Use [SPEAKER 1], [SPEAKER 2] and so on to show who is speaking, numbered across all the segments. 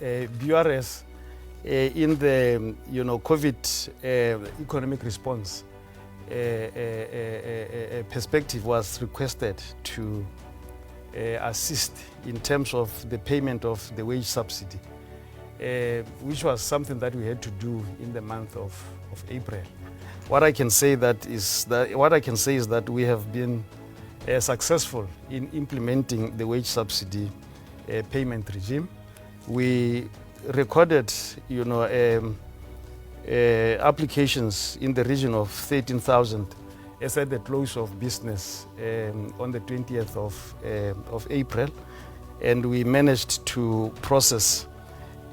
[SPEAKER 1] BRS in the COVID economic response perspective was requested to assist in terms of the payment of the wage subsidy, which was something that we had to do in the month of April. What I can say is that we have been successful in implementing the wage subsidy payment regime. We recorded, applications in the region of 13,000 as at the close of business on the 20th of April, and we managed to process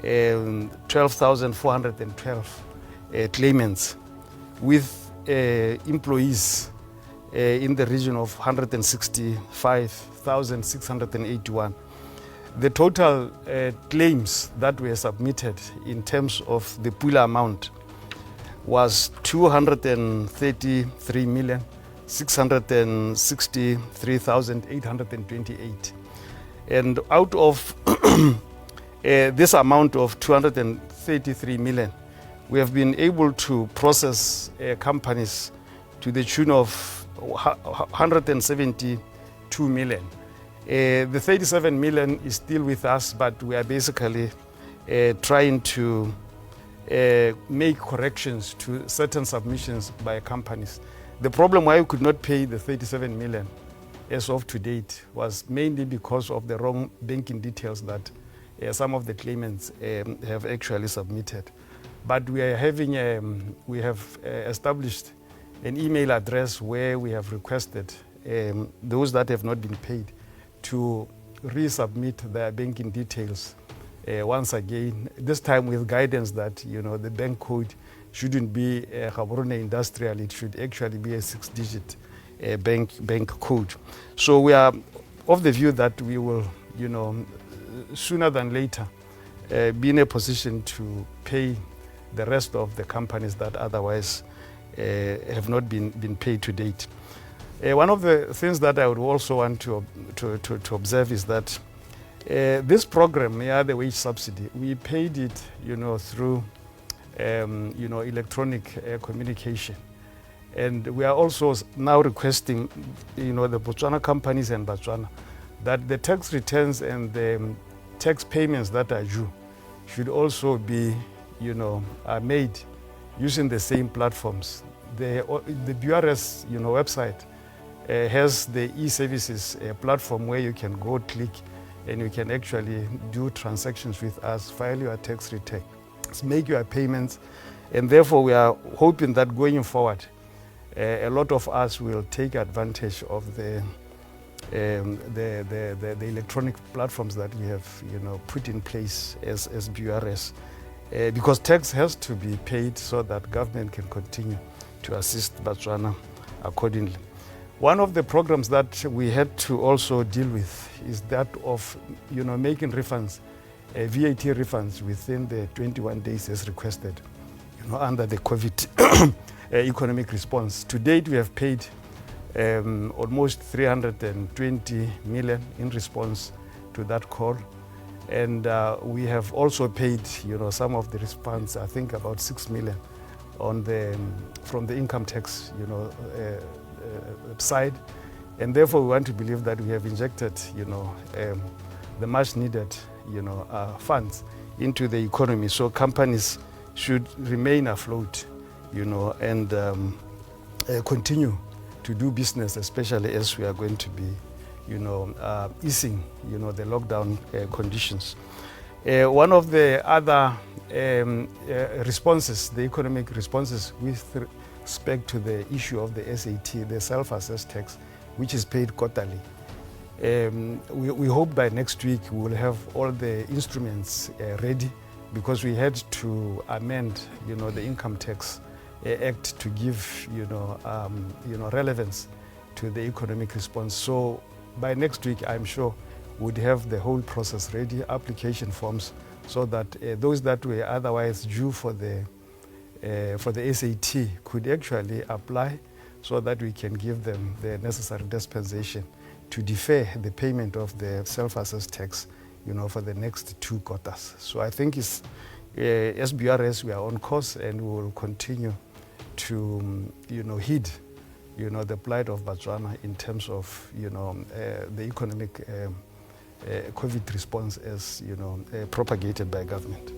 [SPEAKER 1] 12,412 claimants with employees in the region of 165,681. The total claims that were submitted in terms of the pool amount was 233,663,828. And out of this amount of 233 million, we have been able to process companies to the tune of 172 million. The 37 million is still with us, but we are basically trying to make corrections to certain submissions by companies. The problem why we could not pay the 37 million as of to date was mainly because of the wrong banking details that some of the claimants have actually submitted. But we are having, we have established an email address where we have requested those that have not been paid to resubmit their banking details once again, this time with guidance that the bank code shouldn't be a Gaborone industrial, it should actually be a 6-digit bank code. So we are of the view that we will, sooner than later, be in a position to pay the rest of the companies that otherwise have not been paid to date. One of the things that I would also want to observe is that this program, the wage subsidy, we paid it, through, electronic communication, and we are also now requesting, the Botswana companies in Botswana, that the tax returns and the tax payments that are due should also be, are made using the same platforms. The BRS, website has the e-services platform where you can go click and you can actually do transactions with us, file your tax return, make your payments, and therefore we are hoping that going forward, a lot of us will take advantage of the electronic platforms that we have, put in place as BRS, because tax has to be paid so that government can continue to assist Botswana accordingly. One of the programs that we had to also deal with is that of, making refunds, VAT refunds within the 21 days as requested, under the COVID economic response. To date, we have paid almost 320 million in response to that call. And we have also paid, some of the refunds, I think about 6 million from the income tax, side, and therefore we want to believe that we have injected, the much needed, funds into the economy, so companies should remain afloat, and continue to do business, especially as we are going to be, easing, the lockdown conditions. One of the other responses, the economic responses with respect to the issue of the SAT, the self-assessed tax, which is paid quarterly. We hope by next week we will have all the instruments ready, because we had to amend, the Income Tax Act to give, relevance to the economic response. So by next week, I'm sure we'd have the whole process ready, application forms, so that those that were otherwise due for the SAT could actually apply, so that we can give them the necessary dispensation to defer the payment of the self-assessed tax for the next 2 quarters. So I think it's SBRS, we are on course, and we will continue to, heed, the plight of Botswana in terms of, the economic COVID response as, propagated by government.